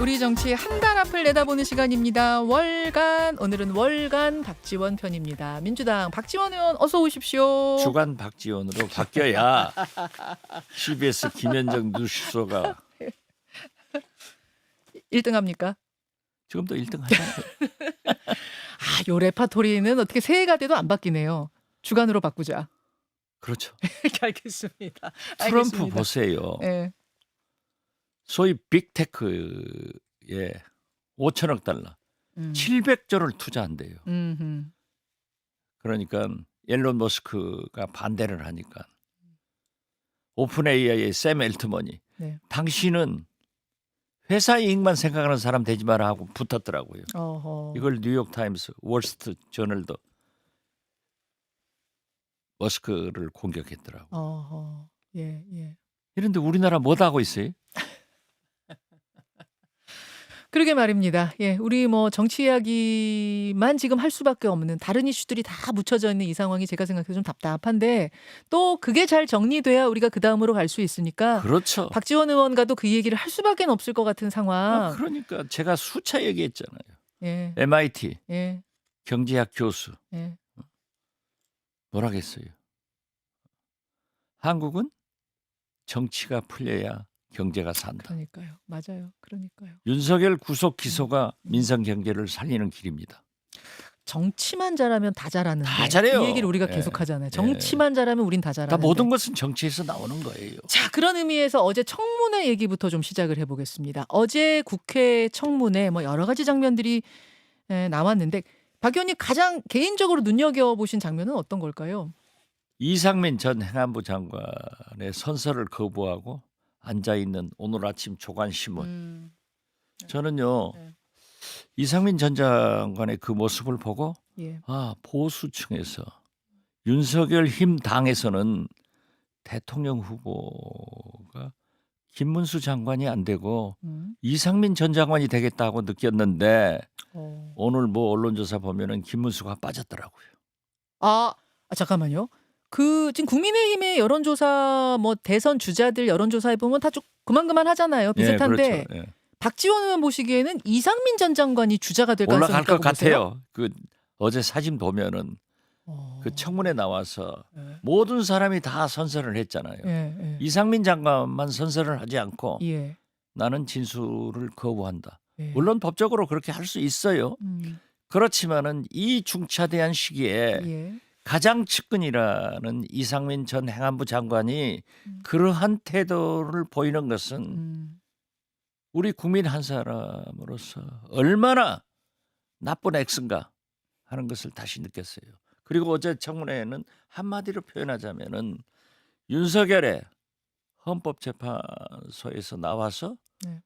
우리 정치의 한 달 앞을 내다보는 시간입니다. 월간, 오늘은 월간 박지원 편입니다. 민주당 박지원 의원 어서 오십시오. 주간 박지원으로 바뀌어야 CBS 김현정 뉴스소가 1등 합니까? 지금도 1등 하잖아요. 요 레파토리는 어떻게 새해가 돼도 안 바뀌네요. 주간으로 바꾸자. 그렇죠. 알겠습니다. 트럼프 알겠습니다. 보세요. 네. 소위 빅테크에 5천억 달러, 700조를 투자한대요. 음흠. 그러니까 앨런 머스크가 반대를 하니까 오픈 AI의 샘 엘트먼이 네. 당신은 회사 이익만 생각하는 사람 되지 마라 하고 붙었더라고요. 어허. 이걸 뉴욕타임스, 월스트리트 저널도 머스크를 공격했더라고. 어허. 예, 예. 이런데 우리나라 뭐 하고 있어요? 그러게 말입니다. 예, 우리 뭐 정치 이야기만 지금 할 수밖에 없는 다른 이슈들이 다 묻혀져 있는 이 상황이 제가 생각해도 좀 답답한데 또 그게 잘 정리돼야 우리가 그 다음으로 갈 수 있으니까 그렇죠. 박지원 의원과도 그 얘기를 할 수밖에 없을 것 같은 상황. 그러니까 제가 수차 얘기했잖아요. 예, MIT 예, 경제학 교수 예. 뭐라겠어요. 한국은 정치가 풀려야 경제가 산다. 그러니까요. 맞아요. 그러니까요. 윤석열 구속 기소가 민생 경제를 살리는 길입니다. 정치만 잘하면 다 잘하는데 다 잘해요. 이 얘기를 우리가 예. 계속 하잖아요. 정치만 잘하면 우린 다 다 잘하는데. 모든 것은 정치에서 나오는 거예요. 자, 그런 의미에서 어제 청문회 얘기부터 좀 시작을 해보겠습니다. 어제 국회 청문회 뭐 여러 가지 장면들이 나왔는데 박 의원님 가장 개인적으로 눈여겨보신 장면은 어떤 걸까요? 이상민 전 행안부 장관의 선서를 거부하고 앉아있는 오늘 아침 조간신문. 저는요. 네. 이상민 전 장관의 그 모습을 보고 예. 보수층에서 윤석열 힘 당에서는 대통령 후보가 김문수 장관이 안 되고 이상민 전 장관이 되겠다고 느꼈는데 오늘 뭐 언론조사 보면은 김문수가 빠졌더라고요. 잠깐만요. 그 지금 국민의힘의 여론조사 뭐 대선 주자들 여론조사에 보면 다 좀 그만 하잖아요. 비슷한데 예, 그렇죠. 예. 박지원 의원 보시기에는 이상민 전 장관이 주자가 될 가능성이 올라갈 것 있다고 보세요? 같아요. 그 어제 사진 보면은 그 청문회 나와서 예. 모든 사람이 다 선서를 했잖아요. 예. 이상민 장관만 선서를 하지 않고 예. 나는 진술을 거부한다. 예. 물론 법적으로 그렇게 할 수 있어요. 그렇지만은 이 중차대한 시기에 예. 가장 측근이라는 이상민 전 행안부 장관이 그러한 태도를 보이는 것은 우리 국민 한 사람으로서 얼마나 나쁜 액수인가 하는 것을 다시 느꼈어요. 그리고 어제 청문회에는 한마디로 표현하자면은 윤석열의 헌법재판소에서 나와서 네.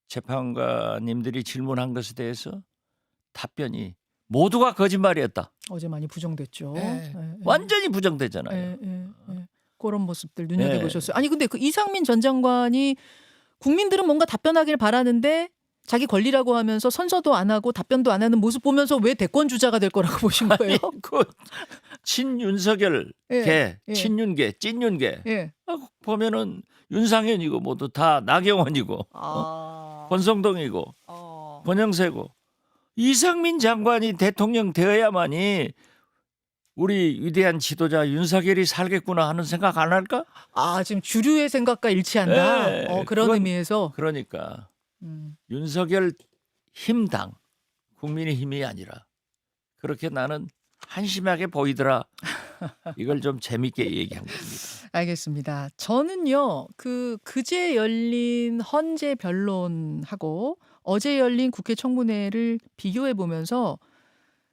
재판관님들이 질문한 것에 대해서 답변이 모두가 거짓말이었다. 어제 많이 부정됐죠. 예. 예. 완전히 부정되잖아요. 예. 그런 모습들 눈여겨보셨어요. 아니 근데 그 이상민 전 장관이 국민들은 뭔가 답변하길 바라는데 자기 권리라고 하면서 선서도 안 하고 답변도 안 하는 모습 보면서 왜 대권 주자가 될 거라고 보신 거예요? 그 친윤석열 예, 개, 예. 친윤계, 찐윤계 예. 보면은 윤상현이고 모두 다 나경원이고 권성동이고 권영세고 이상민 장관이 대통령 되어야만이 우리 위대한 지도자 윤석열이 살겠구나 하는 생각 안 할까? 지금 주류의 생각과 일치한다. 네, 그런 그건- 의미에서. 그러니까 윤석열 힘당 국민의 힘이 아니라 그렇게 나는 한심하게 보이더라. 이걸 좀 재밌게 얘기한 겁니다. 알겠습니다. 저는요, 그제 열린 헌재 변론하고 어제 열린 국회 청문회를 비교해 보면서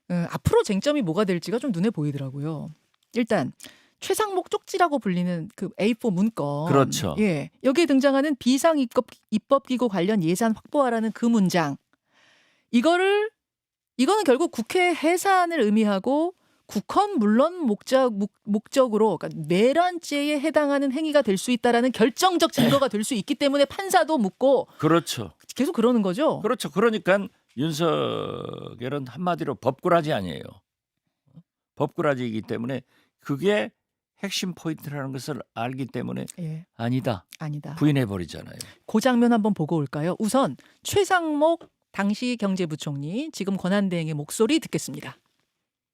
앞으로 쟁점이 뭐가 될지가 좀 눈에 보이더라고요. 일단 최상목 쪽지라고 불리는 그 A4 문건. 그렇죠. 예. 여기에 등장하는 비상 입법기구 관련 예산 확보하라는 그 문장. 이거는 결국 국회 해산을 의미하고 국헌 물론 목적으로 그러니까 내란죄에 해당하는 행위가 될 수 있다라는 결정적 증거가 될 수 있기 때문에 판사도 묻고 그렇죠. 계속 그러는 거죠. 그렇죠. 그러니까 윤석열은 한마디로 법꾸라지 아니에요. 법꾸라지이기 때문에 그게 핵심 포인트라는 것을 알기 때문에 예. 아니다. 아니다. 부인해 버리잖아요. 그 장면 한번 보고 올까요? 우선 최상목 당시 경제부총리, 지금 권한대행의 목소리 듣겠습니다.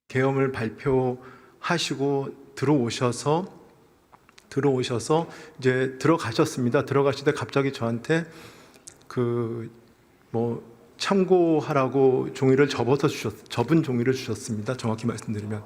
계엄을 발표하시고 들어오셔서 이제 들어가셨습니다. 들어가시다 갑자기 저한테 참고하라고 종이를 접은 종이를 주셨습니다. 정확히 말씀드리면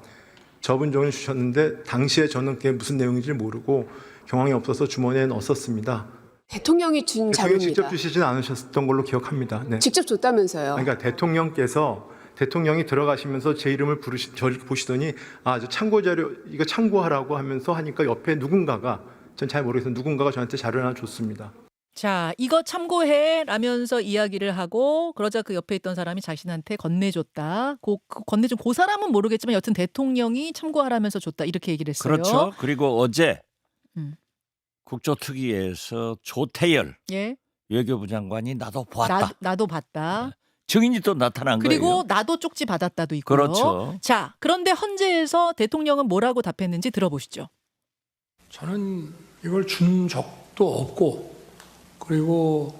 접은 종이를 주셨는데 당시에 저는 그게 무슨 내용인지 모르고 경황이 없어서 주머니에 넣었었습니다. 대통령이 준 대통령이 자료입니다. 직접 주시진 않으셨던 걸로 기억합니다. 네. 직접 줬다면서요. 그러니까 대통령이 들어가시면서 제 이름을 저를 보시더니 저 참고 자료 이거 참고하라고 하면서 하니까 옆에 누군가가 전 잘 모르겠어요. 누군가가 저한테 자료 하나 줬습니다. 자, 이거 참고해 라면서 이야기를 하고 그러자 그 옆에 있던 사람이 자신한테 건네줬다. 건네준 그 사람은 모르겠지만 여튼 대통령이 참고하라면서 줬다. 이렇게 얘기를 했어요. 그렇죠. 그리고 어제 음. 국조특위에서 조태열 예. 외교부 장관이 나도 보았다. 나도 봤다. 증인이 또 나타난 그리고 거예요. 나도 쪽지 받았다도 있고요. 그렇죠. 자, 그런데 헌재에서 대통령은 뭐라고 답했는지 들어보시죠. 저는 이걸 준 적도 없고 그리고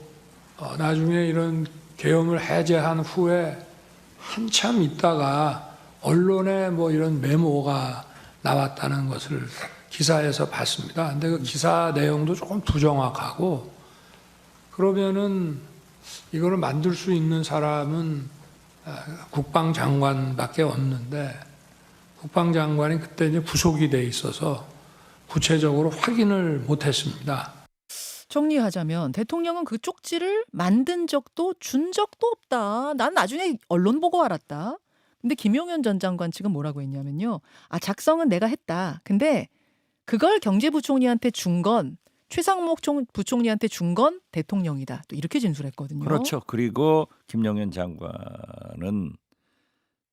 나중에 이런 계엄을 해제한 후에 한참 있다가 언론에 이런 메모가 나왔다는 것을 기사에서 봤습니다. 근데 그 기사 내용도 조금 부정확하고 그러면은 이거를 만들 수 있는 사람은 국방장관밖에 없는데 국방장관이 그때 이제 부속이 돼 있어서 구체적으로 확인을 못했습니다. 정리하자면 대통령은 그 쪽지를 만든 적도 준 적도 없다. 난 나중에 언론 보고 알았다. 근데 김용현 전 장관 측은 뭐라고 했냐면요. 작성은 내가 했다. 근데 그걸 경제부총리한테 준 건 최상목 부총리한테 준 건 대통령이다. 또 이렇게 진술했거든요. 그렇죠. 그리고 김용현 장관은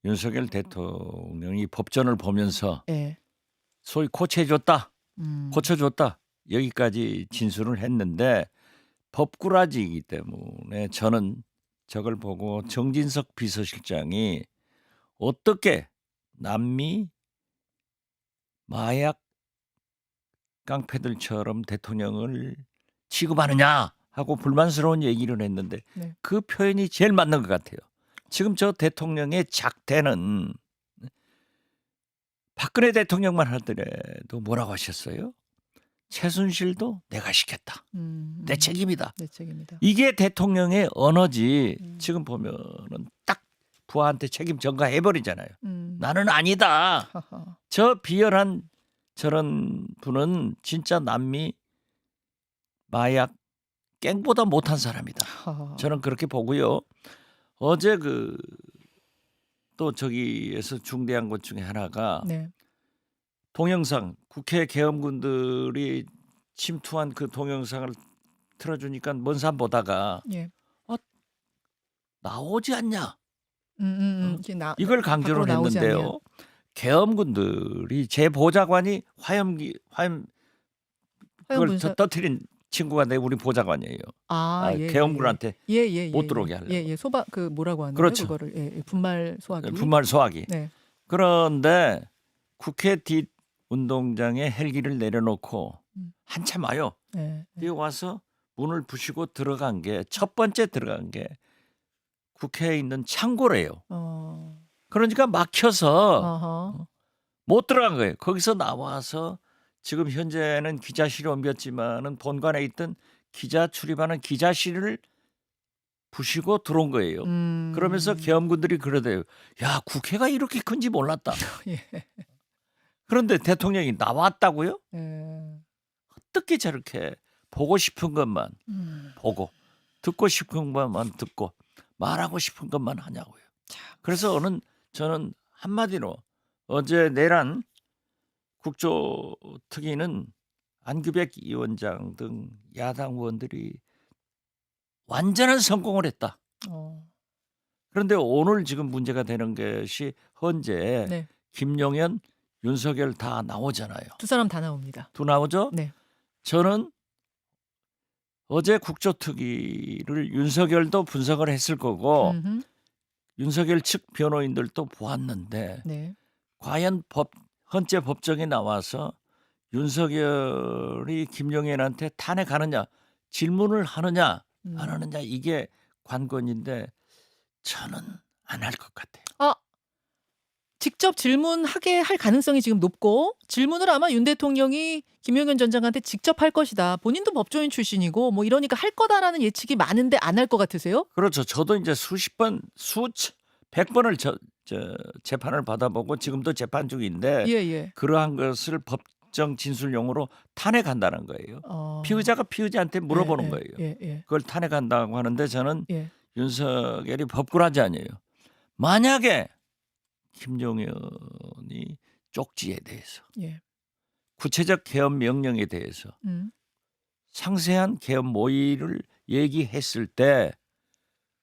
윤석열 대통령이 법전을 보면서 예. 소위 고쳐줬다. 음. 고쳐줬다. 여기까지 진술을 했는데 법꾸라지이기 때문에 저는 저걸 보고 정진석 비서실장이 어떻게 남미 마약 깡패들처럼 대통령을 취급하느냐 하고 불만스러운 얘기를 했는데 네. 그 표현이 제일 맞는 것 같아요. 지금 저 대통령의 작태는 박근혜 대통령만 하더라도 뭐라고 하셨어요? 최순실도 내가 시켰다. 내 책임이다. 내 책임이다. 이게 대통령의 언어지. 지금 보면은 딱 부하한테 책임 전가해 버리잖아요. 나는 아니다. 하하. 저 비열한 저런 분은 진짜 남미 마약 갱보다 못한 사람이다. 하하. 저는 그렇게 보고요. 어제 또 저기에서 중대한 것 중에 하나가 네. 동영상 국회 계엄군들이 침투한 그 동영상을 틀어주니까 먼 산 보다가 예. 나오지 않냐 이게 이걸 강조를 밖으로 나오지 않냐. 했는데요. 계엄군들이 제 보좌관이 화염 그걸 화염분사. 터뜨린 친구가 우리 보좌관이에요. 예, 계엄군한테 예. 못 들어오게 하려고. 예. 소바 뭐라고 하는 그렇죠. 거예요? 그거를 분말 소화기. 분말 소화기. 네. 그런데 국회 뒷 운동장에 헬기를 내려놓고 한참 와요. 네. 뛰어와서 문을 부시고 들어간 게 첫 번째 들어간 게 국회에 있는 창고래요. 그러니까 막혀서 어허. 못 들어간 거예요. 거기서 나와서 지금 현재는 기자실에 옮겼지만은 본관에 있던 기자 출입하는 기자실을 부시고 들어온 거예요. 그러면서 계엄군들이 그러대요. 야, 국회가 이렇게 큰지 몰랐다. 예. 그런데 대통령이 나왔다고요? 예. 어떻게 저렇게 보고 싶은 것만 보고 듣고 싶은 것만 듣고 말하고 싶은 것만 하냐고요. 그래서 저는 한마디로 어제 내란 국조특위는 안규백 위원장 등 야당 의원들이 완전한 성공을 했다. 그런데 오늘 지금 문제가 되는 것이 헌재 네. 김용현, 윤석열 다 나오잖아요. 두 사람 다 나옵니다. 두 나오죠? 네. 저는 어제 국조특위를 윤석열도 분석을 했을 거고 윤석열 측 변호인들도 보았는데 네. 과연 헌재 법정에 나와서 윤석열이 김용현한테 탄핵하느냐 질문을 하느냐 음. 안 하느냐 이게 관건인데 저는 안 할 것 같아요. 아, 직접 질문하게 할 가능성이 지금 높고 질문을 아마 윤 대통령이 김용현 전 장관한테 직접 할 것이다. 본인도 법조인 출신이고 뭐 이러니까 할 거다라는 예측이 많은데 안 할 것 같으세요? 그렇죠. 저도 이제 수십 번, 100번을 재판을 받아보고 지금도 재판 중인데 예, 예. 그러한 것을 법정 진술용으로 탄핵한다는 거예요. 피의자가 피의자한테 물어보는 예, 거예요. 예, 예. 그걸 탄핵한다고 하는데 저는 예. 윤석열이 법꾸라지 아니에요. 만약에 김용현이 쪽지에 대해서 예. 구체적 개헌 명령에 대해서 상세한 개헌 모의를 얘기했을 때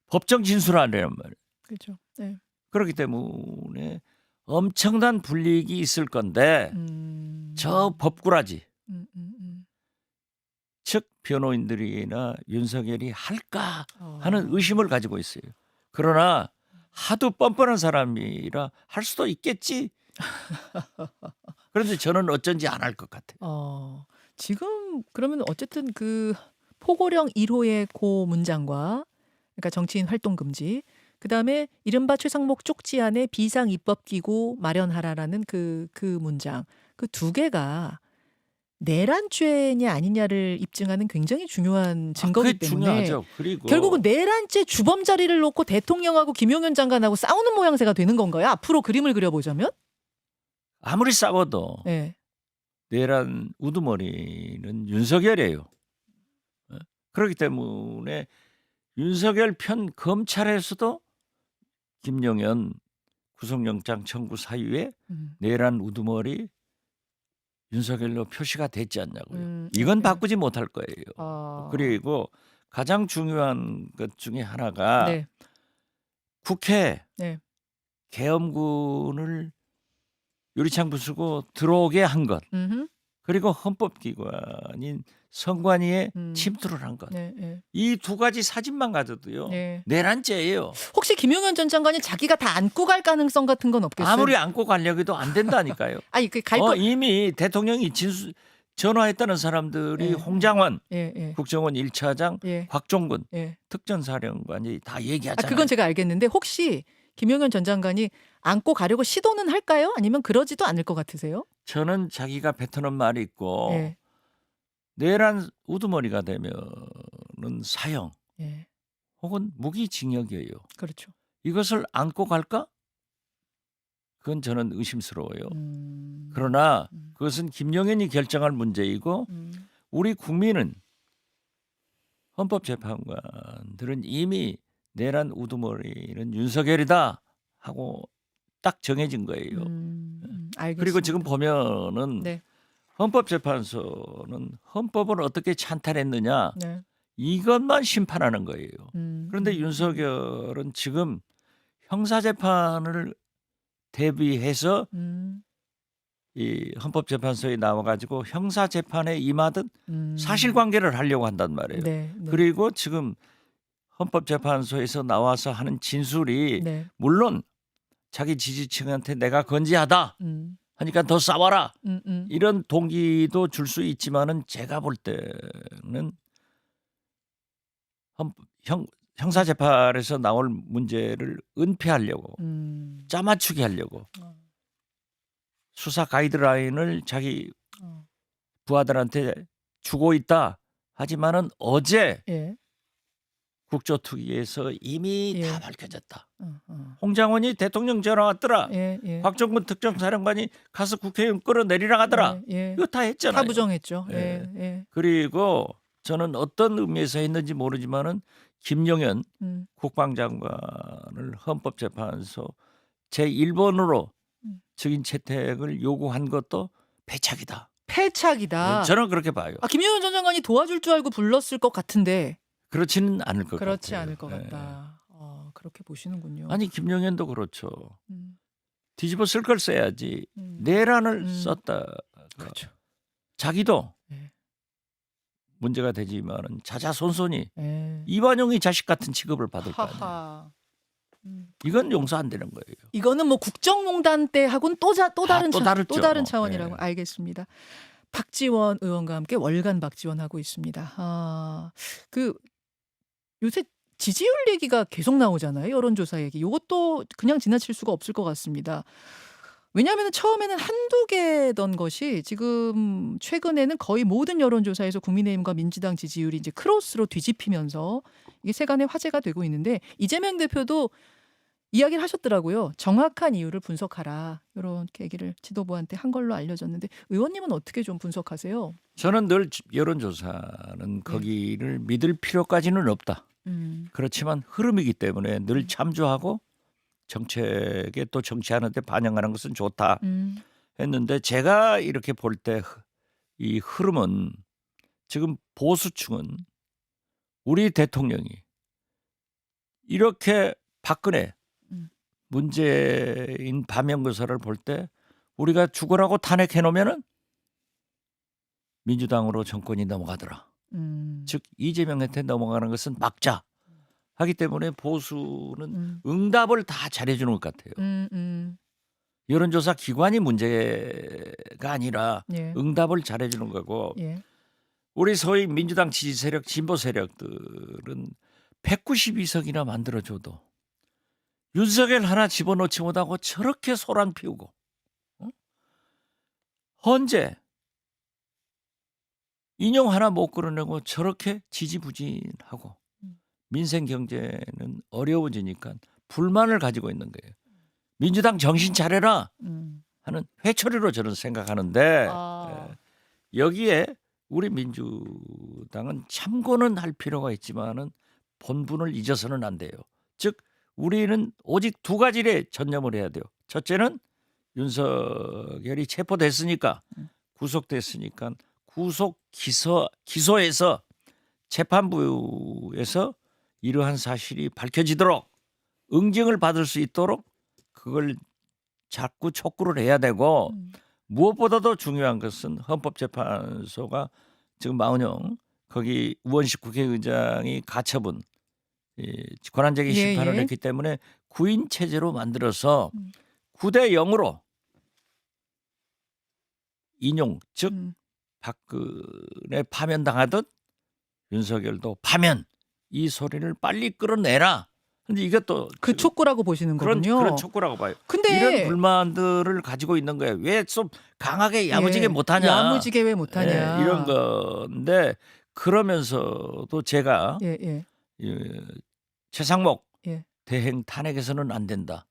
법정 진술하려는 말이에요. 그렇죠. 네. 그렇기 때문에 엄청난 불이익이 있을 건데 저 법꾸라지 즉 변호인들이나 윤석열이 할까 하는 의심을 가지고 있어요. 그러나 하도 뻔뻔한 사람이라 할 수도 있겠지. 그런데 저는 어쩐지 안 할 것 같아요. 지금 그러면 어쨌든 그 포고령 1호의 고 문장과 그러니까 정치인 활동 금지, 그다음에 이른바 최상목 쪽지안에 비상 입법 기구 마련하라라는 그 문장, 그 두 개가 내란죄냐 아니냐를 입증하는 굉장히 중요한 증거이기 그게 때문에 중요하죠. 그리고 결국은 내란죄 주범 자리를 놓고 대통령하고 김용현 장관하고 싸우는 모양새가 되는 건가요? 앞으로 그림을 그려보자면? 아무리 싸워도 네. 내란 우두머리는 윤석열이에요. 그렇기 때문에 윤석열 편 검찰에서도 김용현 구속영장 청구 사유에 내란 우두머리 윤석열로 표시가 됐지 않냐고요. 이건 네. 바꾸지 못할 거예요. 그리고 가장 중요한 것 중에 하나가 네. 국회 네. 계엄군을 유리창 부수고 들어오게 한 것, 음흠. 그리고 헌법기관인 선관위에 음. 침투를 한 것. 네, 네. 이 두 가지 사진만 가져도요. 네. 내란죄예요. 혹시 김용현 전 장관이 자기가 다 안고 갈 가능성 같은 건 없겠어요? 아무리 안고 가려고 해도 안 된다니까요. 아니 갈 거. 이미 대통령이 전화했다는 사람들이 예. 홍장원 예, 예. 국정원 1차장, 예. 곽종근 예. 특전사령관이 다 얘기하잖아요. 그건 제가 알겠는데 혹시 김용현 전 장관이 안고 가려고 시도는 할까요? 아니면 그러지도 않을 것 같으세요? 저는 자기가 뱉어놓은 말이 있고 예. 내란 우두머리가 되면은 사형 예. 혹은 무기징역이에요. 그렇죠. 이것을 안고 갈까? 그건 저는 의심스러워요. 음. 그러나 그것은 김용현이 결정할 문제이고 우리 국민은 헌법재판관들은 이미 내란 우두머리는 윤석열이다 하고 딱 정해진 거예요. 알겠습니다. 그리고 지금 보면은 네. 헌법재판소는 헌법을 어떻게 찬탈했느냐 네. 이것만 심판하는 거예요. 그런데 음. 윤석열은 지금 형사재판을 대비해서 이 헌법재판소에 나와가지고 형사재판에 임하듯 사실관계를 하려고 한단 말이에요. 네, 네. 그리고 지금 헌법재판소에서 나와서 하는 진술이 네. 물론 자기 지지층한테 내가 건재하다 하니까 더 싸워라 음. 이런 동기도 줄 수 있지만은 제가 볼 때는 형사재판에서 나올 문제를 은폐하려고 짜맞추게 하려고 수사 가이드라인을 자기 부하들한테 주고 있다 하지만은 어제 예. 국조특위에서 이미 예. 다 밝혀졌다. 어. 홍장원이 대통령 전화 왔더라. 예, 예. 곽종근 특정사령관이 가서 국회의원 끌어내리라 하더라. 예. 이거 다 했잖아요. 다 부정했죠. 예. 예. 예. 그리고 저는 어떤 의미에서 했는지 모르지만은 김용현 국방장관을 헌법재판소 제1번으로 증인 채택을 요구한 것도 패착이다. 패착이다. 저는 그렇게 봐요. 김용현 전 장관이 도와줄 줄 알고 불렀을 것 같은데 그렇지는 않을 것 같아요. 그렇지 않을 것 예. 같다. 그렇게 보시는군요. 아니 김용현도 그렇죠. 음. 뒤집어 쓸 걸 써야지. 음. 내란을 썼다. 그렇죠. 자기도 네. 문제가 되지만은 자자손손이 예. 이완용이 자식 같은 취급을 받을 거 아니에요. 하하. 이건 용서 안 되는 거예요. 이거는 뭐 국정농단 때 하고는 또 다른 또 다르죠. 또 다른 차원이라고 예. 알겠습니다. 박지원 의원과 함께 월간 박지원하고 있습니다. 그 요새 지지율 얘기가 계속 나오잖아요. 여론조사 얘기. 이것도 그냥 지나칠 수가 없을 것 같습니다. 왜냐하면 처음에는 한두 개던 것이 지금 최근에는 거의 모든 여론조사에서 국민의힘과 민주당 지지율이 이제 크로스로 뒤집히면서 이게 세간의 화제가 되고 있는데 이재명 대표도 이야기를 하셨더라고요. 정확한 이유를 분석하라. 이런 얘기를 지도부한테 한 걸로 알려졌는데 의원님은 어떻게 좀 분석하세요? 저는 늘 여론조사는 거기를 믿을 필요까지는 없다. 그렇지만 흐름이기 때문에 늘 참조하고 정책에 또 정치하는 데 반영하는 것은 좋다 했는데 제가 이렇게 볼 때 이 흐름은 지금 보수층은 우리 대통령이 이렇게 박근혜 문재인 반면교사를 볼 때 우리가 죽으라고 탄핵해 놓으면은 민주당으로 정권이 넘어가더라. 즉 이재명한테 넘어가는 것은 막자 하기 때문에 보수는 응답을 다 잘해주는 것 같아요. 여론조사 기관이 문제가 아니라 예. 응답을 잘해주는 거고 예. 우리 소위 민주당 지지 세력, 진보 세력들은 192석이나 만들어줘도 윤석열 하나 집어넣지 못하고 저렇게 소란 피우고 헌재 인용 하나 못 끌어내고 저렇게 지지부진하고 민생 경제는 어려워지니까 불만을 가지고 있는 거예요. 민주당 정신 차려라 하는 회초리로 저는 생각하는데 여기에 우리 민주당은 참고는 할 필요가 있지만은 본분을 잊어서는 안 돼요. 즉 우리는 오직 두 가지에 전념을 해야 돼요. 첫째는 윤석열이 체포됐으니까 구속됐으니까 구속 기소해서 재판부에서 이러한 사실이 밝혀지도록 응징을 받을 수 있도록 그걸 자꾸 촉구를 해야 되고 무엇보다도 중요한 것은 헌법재판소가 지금 마은영 거기 우원식 국회의장이 가처분 권한쟁의 심판을 했기 때문에 9인 체제로 만들어서 9대 0으로 인용 즉 박근혜 파면당하듯 윤석열도 파면 이 소리를 빨리 끌어내라. 근데 이것도 그 촉구라고 보시는 거군요. 그런 촉구라고 봐요. 근데 이런 불만들을 가지고 있는 거예요. 왜 좀 강하게 야무지게 못하냐. 야무지게 왜 못하냐. 이런 건데 그러면서도 제가 최상목 대행 탄핵에서는 안 된다.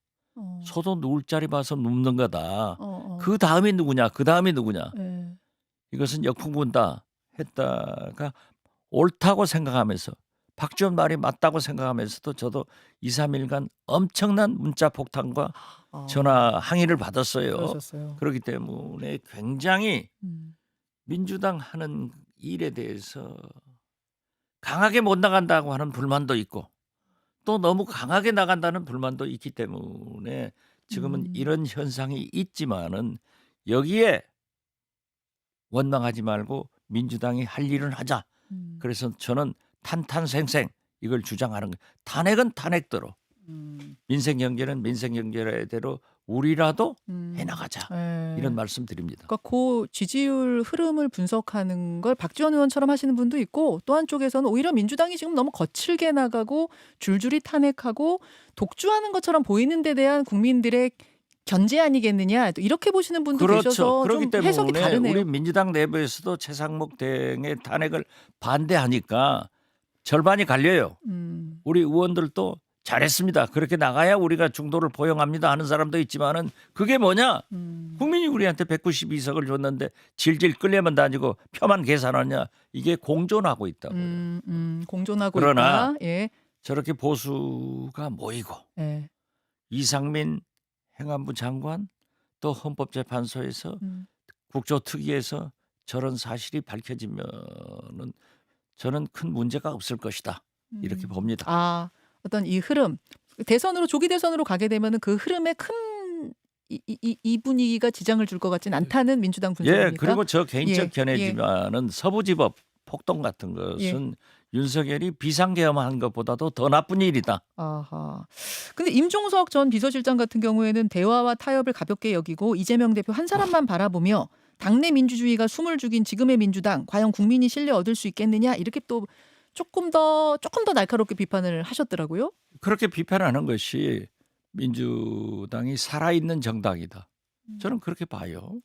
소도 누울 자리 봐서 눕는 거다. 그 다음이 누구냐. 그 다음이 누구냐. 이것은 역풍분다 했다가 옳다고 생각하면서 박지원 말이 맞다고 생각하면서도 저도 2, 3일간 엄청난 문자 폭탄과 전화 항의를 받았어요. 그러셨어요. 그렇기 때문에 굉장히 민주당 하는 일에 대해서 강하게 못 나간다고 하는 불만도 있고 또 너무 강하게 나간다는 불만도 있기 때문에 지금은 이런 현상이 있지만은 여기에 원망하지 말고 민주당이 할 일은 하자. 그래서 저는 탄탄생생 이걸 주장하는 거예요. 탄핵은 탄핵대로 민생 경제는 민생 경제대로 우리라도 해나가자. 이런 말씀 드립니다. 그러니까 그 지지율 흐름을 분석하는 걸 박지원 의원처럼 하시는 분도 있고 또 한쪽에서는 오히려 민주당이 지금 너무 거칠게 나가고 줄줄이 탄핵하고 독주하는 것처럼 보이는 데 대한 국민들의 견제 아니겠느냐 이렇게 보시는 분도 계셔서 그렇기 좀 해석이 때문에 다르네요. 우리 민주당 내부에서도 최상목 대행의 탄핵을 반대하니까 절반이 갈려요. 우리 의원들도 잘했습니다. 그렇게 나가야 우리가 중도를 포용합니다 하는 사람도 있지만은 그게 뭐냐? 국민이 우리한테 192석을 줬는데 질질 끌려만 다니고 표만 계산하냐? 이게 공존하고 있다고요. 공존하고 그러나 있다. 예. 저렇게 보수가 모이고 이상민 행안부 장관 또 헌법재판소에서 국조특위에서 저런 사실이 밝혀지면은 저는 큰 문제가 없을 것이다. 이렇게 봅니다. 어떤 이 흐름 대선으로 조기 대선으로 가게 되면은 그 흐름에 큰 이 분위기가 지장을 줄 것 같지는 않다는 민주당 분석입니까? 그리고 저 개인적 견해지만은 서부지법 폭동 같은 것은 윤석열이 비상계엄한 것보다도 더 나쁜 일이다. 근데 임종석 전 비서실장 같은 경우에는 대화와 타협을 가볍게 여기고 이재명 대표 한 사람만 바라보며 당내 민주주의가 숨을 죽인 지금의 민주당 과연 국민이 신뢰 얻을 수 있겠느냐 이렇게 또 조금 더 날카롭게 비판을 하셨더라고요. 그렇게 비판하는 것이 민주당이 살아있는 정당이다. 저는 그렇게 봐요.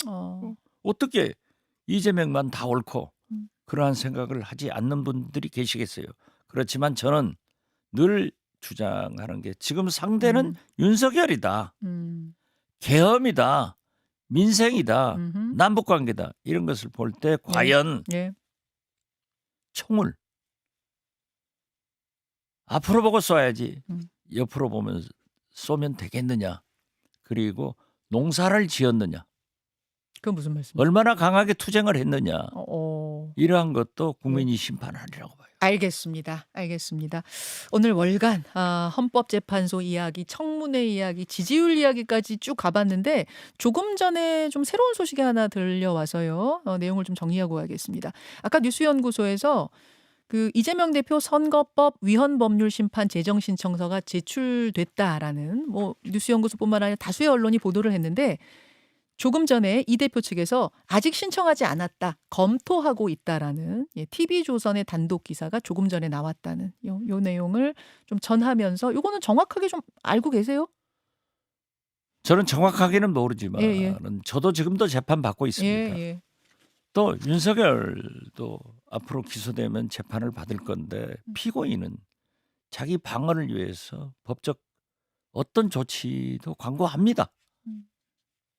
어떻게 이재명만 다 옳고 그러한 생각을 하지 않는 분들이 계시겠어요. 그렇지만 저는 늘 주장하는 게 지금 상대는 윤석열이다. 계엄이다. 민생이다. 남북관계다. 이런 것을 볼 때 과연 예. 총을 앞으로 보고 쏴야지 옆으로 보면 쏘면 되겠느냐. 그리고 농사를 지었느냐. 그건 무슨 말씀이세요? 얼마나 강하게 투쟁을 했느냐. 이러한 것도 국민이 심판하리라고 봐요. 알겠습니다. 오늘 월간 헌법재판소 이야기, 청문회 이야기, 지지율 이야기까지 쭉 가봤는데 조금 전에 좀 새로운 소식이 하나 들려와서요. 내용을 좀 정리하고 가겠습니다. 아까 뉴스연구소에서 그 이재명 대표 선거법 위헌 법률 심판 재정 신청서가 제출됐다라는 뉴스연구소뿐만 아니라 다수의 언론이 보도를 했는데 조금 전에 이 대표 측에서 아직 신청하지 않았다, 검토하고 있다라는 TV조선의 단독 기사가 조금 전에 나왔다는 요 내용을 좀 전하면서 요거는 정확하게 좀 알고 계세요? 저는 정확하게는 모르지만 예. 저도 지금도 재판 받고 있습니다. 예. 또 윤석열도 앞으로 기소되면 재판을 받을 건데 피고인은 자기 방어를 위해서 법적 어떤 조치도 강구합니다.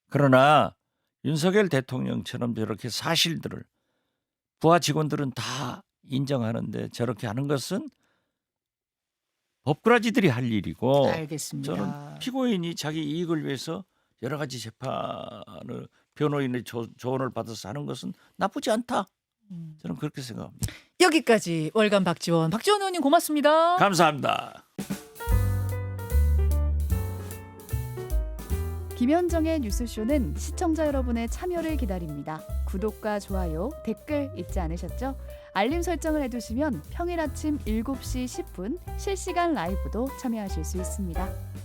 그러나 윤석열 대통령처럼 저렇게 사실들을 부하 직원들은 다 인정하는데 저렇게 하는 것은 법꾸라지들이 할 일이고 알겠습니다. 저는 피고인이 자기 이익을 위해서 여러 가지 재판을 변호인의 조언을 받아서 하는 것은 나쁘지 않다. 저는 그렇게 생각합니다. 여기까지 월간 박지원 의원님 고맙습니다. 감사합니다. 김현정의 뉴스쇼는 시청자 여러분의 참여를 기다립니다. 구독과 좋아요, 댓글 잊지 않으셨죠? 알림 설정을 해두시면 평일 아침 7시 10분 실시간 라이브도 참여하실 수 있습니다.